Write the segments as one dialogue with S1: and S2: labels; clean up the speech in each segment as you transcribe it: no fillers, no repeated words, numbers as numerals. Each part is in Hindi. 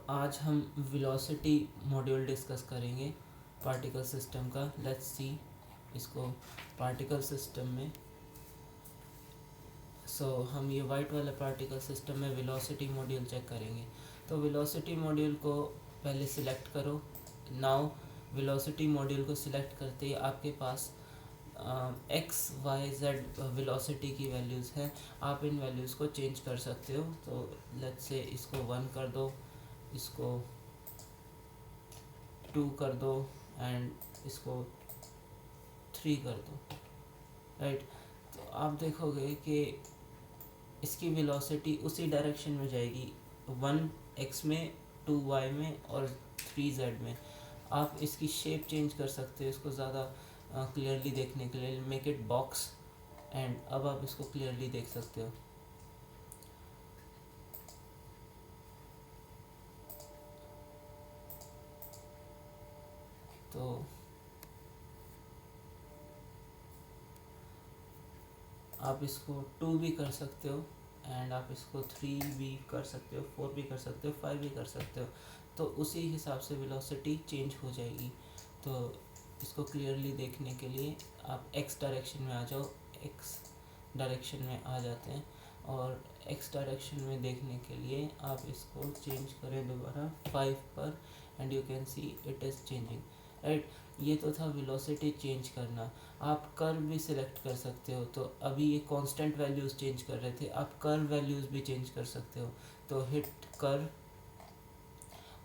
S1: आज हम वेलोसिटी मॉड्यूल डिस्कस करेंगे पार्टिकल सिस्टम का। लेट्स सी इसको पार्टिकल सिस्टम में। हम ये वाइट वाला पार्टिकल सिस्टम में वेलोसिटी मॉड्यूल चेक करेंगे। तो वेलोसिटी मॉड्यूल को पहले सिलेक्ट करो। नाउ वेलोसिटी मॉड्यूल को सिलेक्ट करते ही आपके पास एक्स वाई जेड वेलोसिटी की वैल्यूज़ हैं। आप इन वैल्यूज़ को चेंज कर सकते हो। तो लेट्स से इसको 1 कर दो, इसको 2 कर दो एंड इसको 3 कर दो। राइट, तो आप देखोगे कि इसकी वेलोसिटी उसी डायरेक्शन में जाएगी, 1 एक्स में, 2 वाई में और 3 जेड में। आप इसकी शेप चेंज कर सकते हो इसको ज़्यादा क्लियरली देखने के लिए। मेक इट बॉक्स एंड अब आप इसको क्लियरली देख सकते हो। तो आप इसको 2 भी कर सकते हो एंड आप इसको 3 भी कर सकते हो, 4 भी कर सकते हो, 5 भी कर सकते हो। तो उसी हिसाब से वेलोसिटी चेंज हो जाएगी। तो इसको क्लियरली देखने के लिए आप एक्स डायरेक्शन में आ जाओ। एक्स डायरेक्शन में आ जाते हैं और एक्स डायरेक्शन में देखने के लिए आप इसको चेंज करें दोबारा 5 पर and you can see it is changing. Right, ये तो था वेलोसिटी चेंज करना। आप कर्व भी सिलेक्ट कर सकते हो। तो अभी ये कांस्टेंट वैल्यूज़ चेंज कर रहे थे, आप कर्व वैल्यूज़ भी चेंज कर सकते हो। तो हिट कर्व,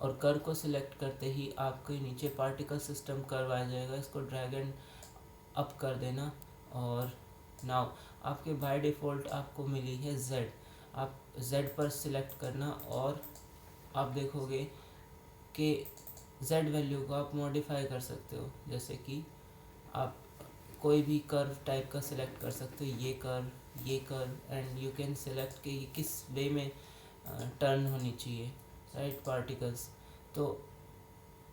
S1: और कर्व को सिलेक्ट करते ही आपके नीचे पार्टिकल सिस्टम कर्व आ जाएगा। इसको ड्रैग एंड अप कर देना और नाउ आपके बाय डिफ़ॉल्ट आपको मिली है z। आप z पर सिलेक्ट करना और आप देखोगे कि z वैल्यू को आप मॉडिफाई कर सकते हो। जैसे कि आप कोई भी कर्व टाइप का सिलेक्ट कर सकते हो, ये curve and you can select कि ये किस वे में टर्न होनी चाहिए। Right, particles. तो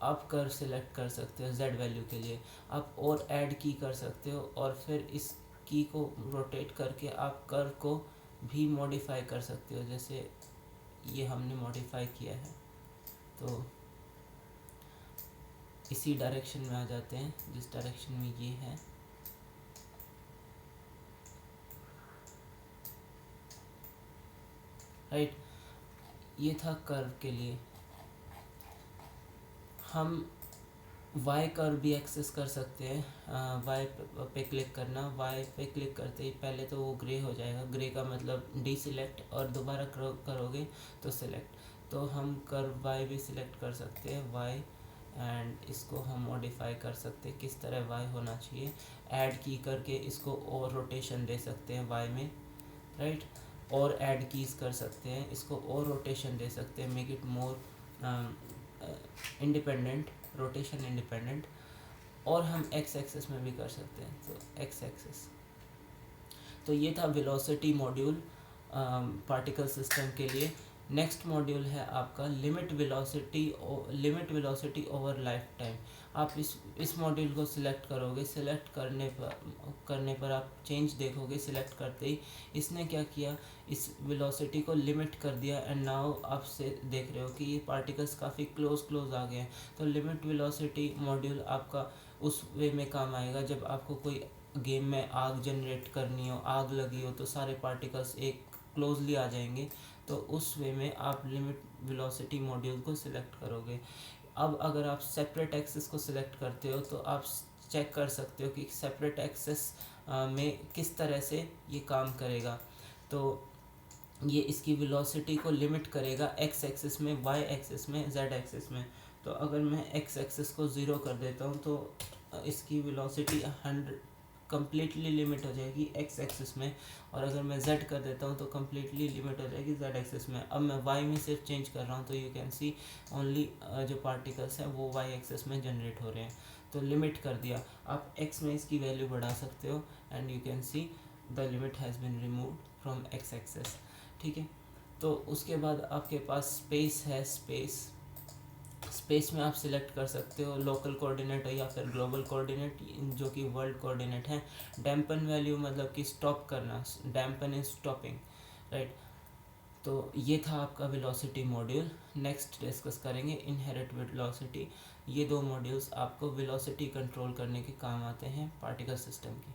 S1: आप कर्व सिलेक्ट कर सकते हो z वैल्यू के लिए। आप और ऐड की कर सकते हो और फिर इस की को रोटेट करके आप कर्व को भी मॉडिफाई कर सकते हो। जैसे ये हमने मॉडिफाई किया है तो इसी डायरेक्शन में आ जाते हैं जिस डायरेक्शन में ये है। राइट, ये था कर्व के लिए। हम वाई कर्व भी एक्सेस कर सकते हैं। वाई पे क्लिक करना, वाई पे क्लिक करते ही पहले तो वो ग्रे हो जाएगा। ग्रे का मतलब डी सिलेक्ट, और दोबारा करोगे तो सिलेक्ट। तो हम कर्व वाई भी सिलेक्ट कर सकते हैं, वाई, एंड इसको हम मॉडिफाई कर सकते हैं किस तरह वाई होना चाहिए। ऐड की करके इसको और रोटेशन दे सकते हैं वाई में। राइट, और ऐड कीज कर सकते हैं, इसको और रोटेशन दे सकते हैं। Make it more independent, rotation independent. और हम एक्स एक्सेस में भी कर सकते हैं। तो एक्स एक्सेस। तो ये था वेलोसिटी मॉड्यूल पार्टिकल सिस्टम के लिए। नेक्स्ट मॉड्यूल है आपका limit velocity over life time. आप इस मॉड्यूल को सिलेक्ट करोगे। सिलेक्ट करने पर आप चेंज देखोगे। सिलेक्ट करते ही इसने क्या किया, इस वेलोसिटी को लिमिट कर दिया एंड नाउ आप से देख रहे हो कि ये पार्टिकल्स काफ़ी क्लोज आ गए हैं। तो लिमिट वेलोसिटी मॉड्यूल आपका उस वे में काम आएगा जब आपको कोई गेम में आग जनरेट करनी हो, आग लगी हो, तो सारे पार्टिकल्स एक क्लोजली आ जाएंगे। तो उस वे में आप लिमिट वेलोसिटी मॉड्यूल को सिलेक्ट करोगे। अब अगर आप सेपरेट एक्सेस को सिलेक्ट करते हो तो आप चेक कर सकते हो कि सेपरेट एक्सेस में किस तरह से ये काम करेगा। तो ये इसकी वेलोसिटी को लिमिट करेगा एक्स एक्सिस में, वाई एक्सिस में, जेड एक्सिस में। तो अगर मैं एक्स एक्सिस को 0 कर देता हूँ तो इसकी वेलोसिटी 100 कम्प्लीटली लिमिट हो जाएगी एक्स एक्सिस में। और अगर मैं z कर देता हूँ तो कम्प्लीटली लिमिट हो जाएगी z एक्सिस में। अब मैं y में सिर्फ चेंज कर रहा हूँ तो यू कैन सी ओनली जो पार्टिकल्स हैं वो y एक्सिस में जनरेट हो रहे हैं। तो लिमिट कर दिया। आप x में इसकी वैल्यू बढ़ा सकते हो and you can see the limit has been removed from x axis. ठीक है, तो उसके बाद आपके पास स्पेस है। स्पेस में आप सिलेक्ट कर सकते हो लोकल कोऑर्डिनेट या फिर ग्लोबल कोऑर्डिनेट, जो कि वर्ल्ड कोऑर्डिनेट है। डैम्पन वैल्यू मतलब कि स्टॉप करना, डैम्पन इज स्टॉपिंग। राइट, तो ये था आपका वेलोसिटी मॉड्यूल। नेक्स्ट डिस्कस करेंगे इनहेरेंट वेलोसिटी। ये दो मॉड्यूल्स आपको वेलोसिटी कंट्रोल करने के काम आते हैं पार्टिकल सिस्टम की।